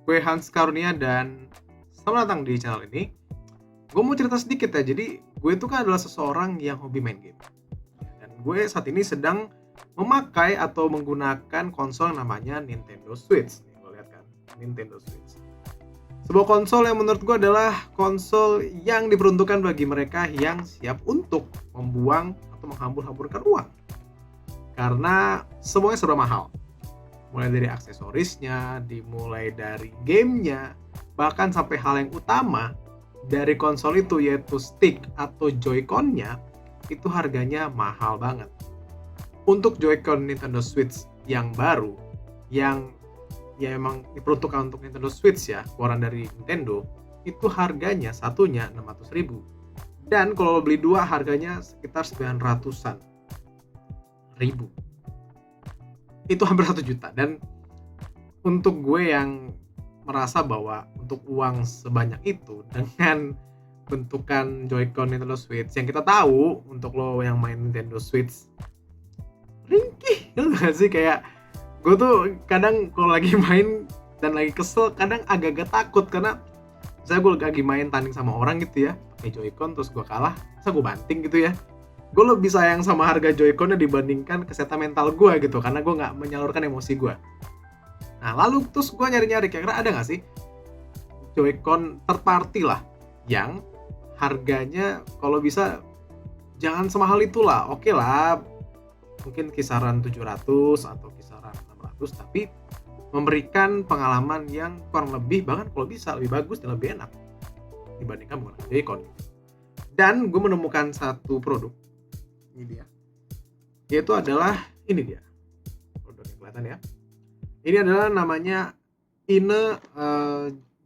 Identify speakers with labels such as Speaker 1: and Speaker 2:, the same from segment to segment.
Speaker 1: gue Hans Karunia dan selamat datang di channel ini. Gue mau cerita sedikit ya, jadi gue itu kan adalah seseorang yang hobi main game. Dan gue saat ini sedang memakai atau menggunakan konsol yang namanya Nintendo Switch. Nih, lo lihat kan, Nintendo Switch. Sebuah konsol yang menurut gue adalah konsol yang diperuntukkan bagi mereka yang siap untuk membuang atau menghambur-hamburkan uang. Karena semuanya serba mahal. Mulai dari aksesorisnya, dimulai dari gamenya, bahkan sampai hal yang utama dari konsol itu yaitu stick atau Joy-Con-nya itu harganya mahal banget. Untuk Joy-Con Nintendo Switch yang baru, yang ya emang diperuntukkan untuk Nintendo Switch ya, keluaran dari Nintendo, itu harganya satunya 600.000. Dan kalau lo beli dua harganya sekitar 900-an ribu. Itu hampir 1 juta. Dan untuk gue yang merasa bahwa untuk uang sebanyak itu dengan bentukan Joy-Con Nintendo Switch yang kita tahu untuk lo yang main Nintendo Switch ringkih, gak sih? Kayak gue tuh kadang kalau lagi main dan lagi kesel kadang agak-agak takut karena misalnya gue lagi main tanding sama orang gitu ya pakai Joy-Con terus gue kalah, masa gue banting gitu ya. Gue lebih sayang sama harga Joy-Con-nya dibandingkan kesehatan mental gue gitu, karena gue nggak menyalurkan emosi gue. Nah lalu terus gue nyari-nyari kira-kira ada nggak sih Joy-Con third party lah yang harganya kalau bisa jangan semahal itulah, oke lah mungkin kisaran 700 atau kisaran 600 tapi memberikan pengalaman yang kurang lebih bahkan kalau bisa lebih bagus dan lebih enak dibandingkan menggunakan Joy-Con. Dan gue menemukan satu produk ini dia, yaitu adalah ini dia produknya, kelihatan ya, ini adalah namanya Ine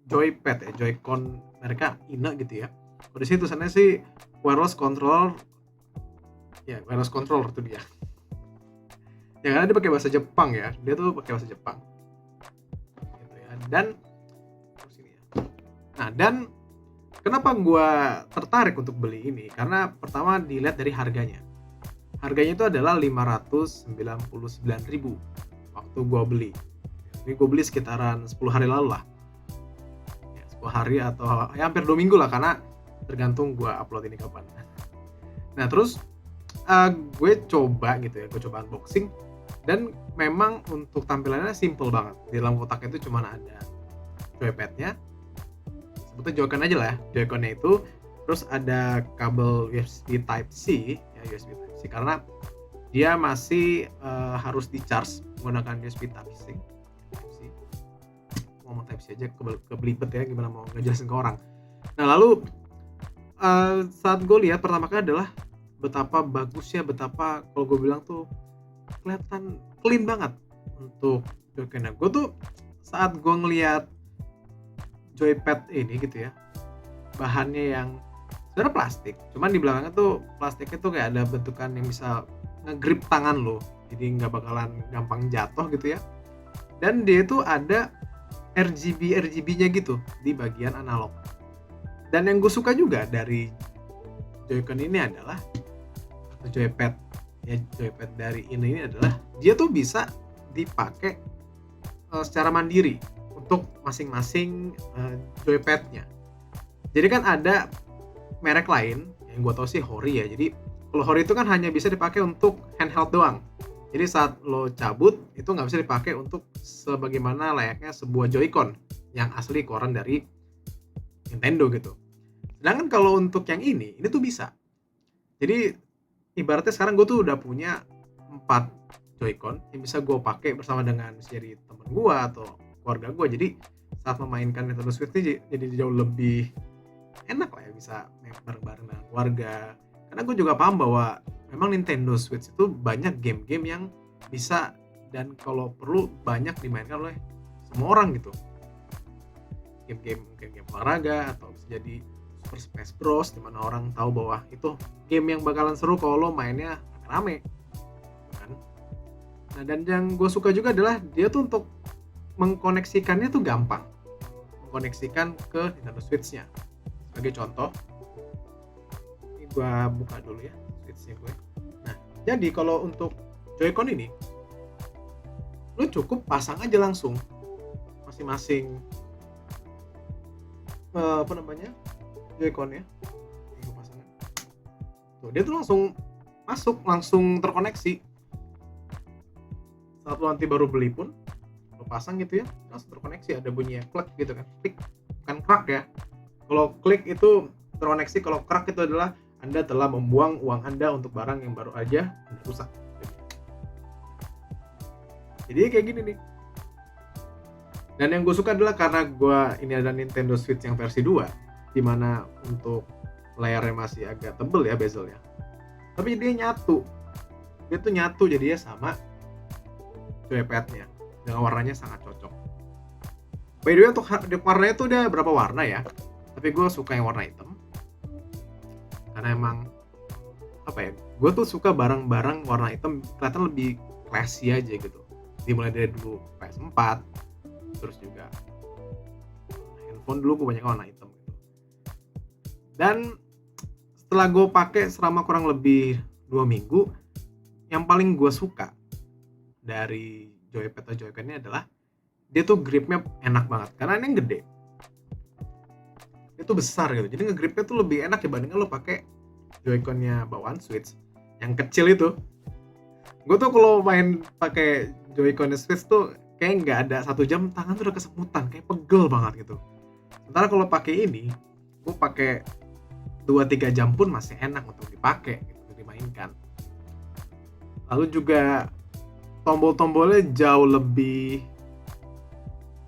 Speaker 1: Joypad ya, Joy-Con mereka Ine gitu ya. Di sini tulisannya sih wireless controller ya, wireless controller itu dia ya, karena dia pakai bahasa Jepang ya, dia tuh pakai bahasa Jepang gitu ya. Dan terus ini ya, nah dan kenapa gue tertarik untuk beli ini, karena pertama dilihat dari harganya. Harganya itu adalah 599.000 waktu gue beli. Ini gue beli sekitaran 10 hari lalu lah. Ya, 10 hari atau ya hampir 2 minggu lah, karena tergantung gue upload ini kapan. Nah terus gue coba gitu ya, gue coba unboxing. Dan memang untuk tampilannya simple banget. Di dalam kotaknya itu cuma ada joypadnya, sebutnya Joy-Con aja lah ya, Joy-Con-nya itu. Terus ada kabel USB Type-C ya, USB Type-C karena dia masih harus di-charge menggunakan USB Type-C. Ngomong Type-C aja kebelibet ya, gimana mau ngejelasin ke orang. Nah lalu saat gue lihat pertama kali adalah betapa bagusnya, betapa kalau gue bilang tuh kelihatan clean banget untuk Joy-Con. Gue tuh saat gue ngelihat Joypad ini gitu ya, bahannya yang sebenarnya plastik, cuman di belakangnya tuh plastiknya tuh kayak ada bentukan yang bisa nge-grip tangan lo, jadi nggak bakalan gampang jatuh gitu ya. Dan dia tuh ada RGB-nya gitu di bagian analog. Dan yang gue suka juga dari Joy-Con ini adalah Joypad ya, Joypad dari ini adalah dia tuh bisa dipakai secara mandiri untuk masing-masing joypadnya. Jadi kan ada merek lain yang gue tau sih Hori ya. Jadi kalau Hori itu kan hanya bisa dipakai untuk handheld doang. Jadi saat lo cabut itu nggak bisa dipakai untuk sebagaimana layaknya sebuah Joy-Con yang asli keluaran dari Nintendo gitu. Sedangkan kalau untuk yang ini tuh bisa. Jadi ibaratnya sekarang gue tuh udah punya 4 Joy-Con yang bisa gue pakai bersama dengan jadi temen gue atau keluarga gue. Jadi saat memainkan Nintendo Switch ini jadi jauh lebih enak lah ya, bisa main bareng-bareng dengan keluarga. Karena gue juga paham bahwa memang Nintendo Switch itu banyak game-game yang bisa dan kalau perlu banyak dimainkan oleh semua orang gitu. Game-game olahraga atau bisa jadi Super Smash Bros, dimana orang tahu bahwa itu game yang bakalan seru kalau lo mainnya rame kan. Nah dan yang gue suka juga adalah dia tuh untuk mengkoneksikannya tuh gampang, mengkoneksikan ke Nintendo Switch-nya. Sebagai contoh, ini gue buka dulu ya Switch-nya gue. Nah jadi kalau untuk Joy-Con ini lo cukup pasang aja langsung masing-masing apa namanya, Joy-Con-nya yang gue pasangin. Tuh dia tuh langsung masuk, langsung terkoneksi. Saat lo nanti baru beli pun lo pasang gitu ya, langsung terkoneksi, ada bunyinya klik gitu kan, klik, bukan krak ya. Kalau klik itu terkoneksi, kalau krak itu adalah Anda telah membuang uang Anda untuk barang yang baru aja Anda rusak. Jadi kayak gini nih. Dan yang gue suka adalah karena gue ini ada Nintendo Switch yang versi 2, dimana untuk layarnya masih agak tebel ya bezelnya, tapi dia nyatu, dia tuh nyatu jadinya sama joypadnya dengan warnanya sangat cocok. By the way untuk warnanya tuh udah berapa warna ya, tapi gue suka yang warna hitam karena emang apa ya, gue tuh suka barang-barang warna hitam kelihatan lebih classy aja gitu. Dimulai dari dulu PS4, terus juga handphone dulu gue banyak warna hitam gitu. Dan setelah gue pakai selama kurang lebih 2 minggu, yang paling gue suka dari joypad atau joycon ini adalah dia tuh gripnya enak banget karena ini yang gede, itu besar gitu, jadi ngegripnya tuh lebih enak dibandingkan lo pakai joyconnya bawaan Switch yang kecil itu. Gue tuh kalau main pakai joyconnya Switch tuh kayak nggak ada 1 jam tangan tuh udah kesemutan, kayak pegel banget gitu. Sementara kalau pakai ini, gue pakai 2-3 jam pun masih enak untuk dipakai gitu, untuk dimainkan. Lalu juga tombol-tombolnya jauh lebih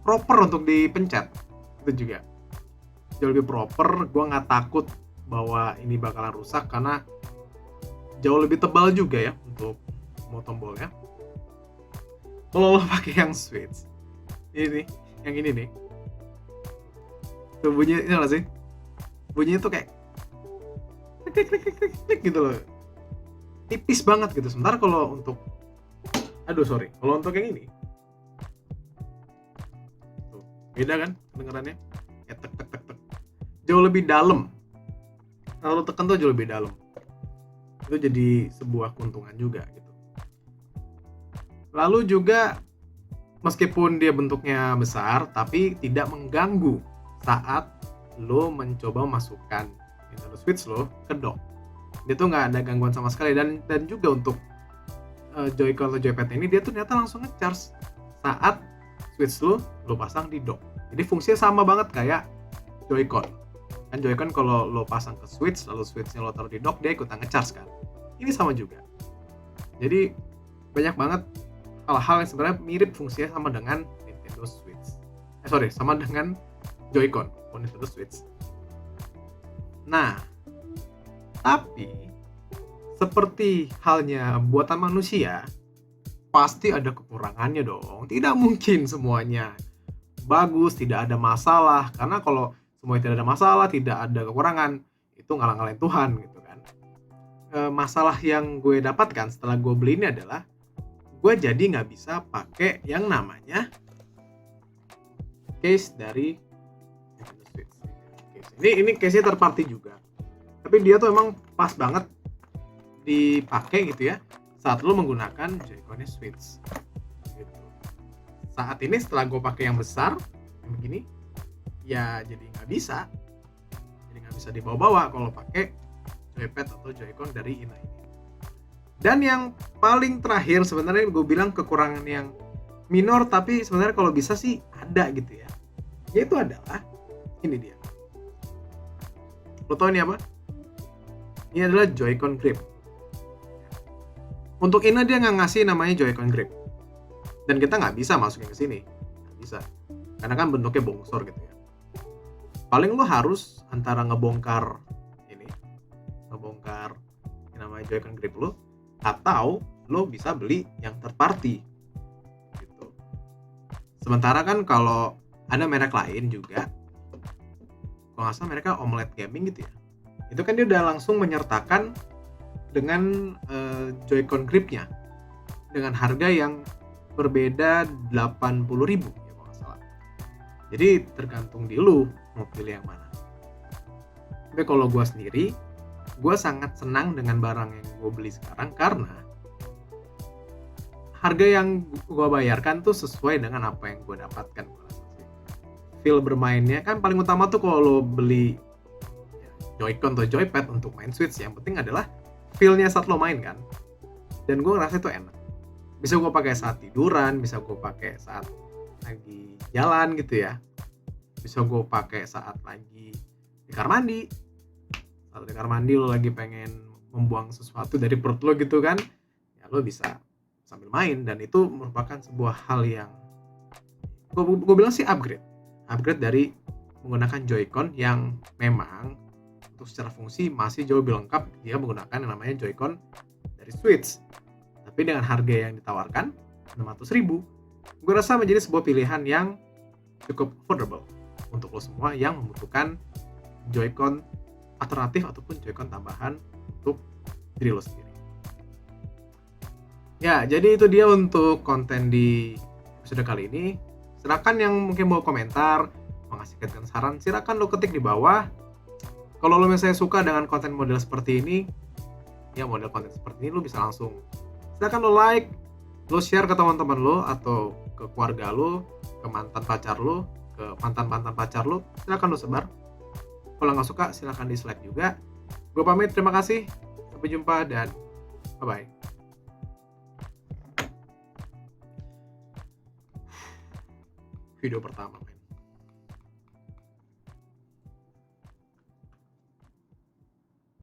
Speaker 1: proper untuk dipencet, itu juga jauh lebih proper. Gue nggak takut bahwa ini bakalan rusak karena jauh lebih tebal juga ya untuk mau tombolnya. Kalau lo pakai yang Switch ini, yang ini nih, tuh bunyinya ini nggak sih, bunyinya tuh kayak klik klik klik klik klik gitu loh, tipis banget gitu. Sementara kalau untuk kalau untuk yang ini tuh, beda kan kedengarannya, ya tek tek tek tek, jauh lebih dalam. Kalau tekan tuh jauh lebih dalam, itu jadi sebuah keuntungan juga gitu. Lalu juga meskipun dia bentuknya besar, tapi tidak mengganggu saat lo mencoba masukkan Nintendo Switch lo ke dock. Dia tuh nggak ada gangguan sama sekali. Dan juga untuk Joy-Con atau Joypad ini, dia tuh ternyata langsung nge-charge saat Switch lo pasang di dock. Jadi fungsinya sama banget kayak Joy-Con. Kan Joy-Con kalau lo pasang ke Switch, lalu Switch-nya lo taruh di dock, dia ikutan nge-charge kan. Ini sama juga. Jadi banyak banget hal-hal yang sebenarnya mirip fungsinya sama dengan Nintendo Switch. Sama dengan Joy-Con atau Nintendo Switch. Nah, tapi seperti halnya buatan manusia, pasti ada kekurangannya dong. Tidak mungkin semuanya bagus, tidak ada masalah. Karena kalau semuanya tidak ada masalah, tidak ada kekurangan, itu ngalah-ngalahin Tuhan gitu kan. Masalah yang gue dapatkan setelah gue beli ini adalah gue jadi nggak bisa pakai yang namanya case dari Nintendo Switch. Ini case-nya third party juga, tapi dia tuh emang pas banget dipakai gitu ya saat lo menggunakan Joy-Con-nya Switch gitu. Saat ini setelah gue pakai yang besar yang begini, ya jadi nggak bisa dibawa-bawa kalau pakai joypad atau Joy-Con dari Ina ini. Dan yang paling terakhir sebenarnya gue bilang kekurangan yang minor, tapi sebenarnya kalau bisa sih ada gitu ya, yaitu adalah ini dia. Lo tau ini apa? Ini adalah Joy-Con Grip. Untuk Ina dia nggak ngasih namanya Joy-Con Grip, dan kita nggak bisa masukin ke sini, nggak bisa, karena kan bentuknya bongsor gitu ya. Paling lo harus antara ngebongkar yang namanya Joy-Con Grip lo, atau lo bisa beli yang third party gitu. Sementara kan kalau ada merek lain juga, kalau nggak salah mereka Omelette Gaming gitu ya, itu kan dia udah langsung menyertakan dengan Joy-Con gripnya dengan harga yang berbeda 80.000 ya kalau nggak salah. Jadi tergantung di lu mau pilih yang mana. Tapi kalau gue sendiri, gue sangat senang dengan barang yang gue beli sekarang karena harga yang gue bayarkan tuh sesuai dengan apa yang gue dapatkan. feel bermainnya kan paling utama tuh kalau lo beli ya, Joy-Con atau Joypad untuk main Switch, yang penting adalah feel-nya saat lo main kan. Dan gue ngerasa itu enak. Bisa gue pakai saat tiduran, bisa gue pakai saat lagi jalan gitu ya. Bisa gue pakai saat lagi di kamar mandi. Saat di kamar mandi lo lagi pengen membuang sesuatu dari perut lo gitu kan, ya lo bisa sambil main, dan itu merupakan sebuah hal yang gue bilang sih upgrade dari menggunakan Joy-Con yang memang untuk secara fungsi masih jauh lebih lengkap dia menggunakan yang namanya Joy-Con dari Switch, tapi dengan harga yang ditawarkan 600.000, gue rasa menjadi sebuah pilihan yang cukup affordable untuk lo semua yang membutuhkan Joy-Con alternatif ataupun Joy-Con tambahan untuk diri lo sendiri. Ya, jadi itu dia untuk konten di episode kali ini. Silakan yang mungkin mau komentar, mau ngasih saran, silakan lo ketik di bawah. Kalau lo misalnya suka dengan konten model seperti ini, ya model konten seperti ini, lo bisa langsung silakan lo like, lo share ke teman-teman lo atau ke keluarga lo, ke mantan pacar lo, ke mantan pacar lo, silakan lo sebar. Kalau nggak suka, silakan dislike juga. Gue pamit, terima kasih, sampai jumpa dan bye-bye. Video pertama.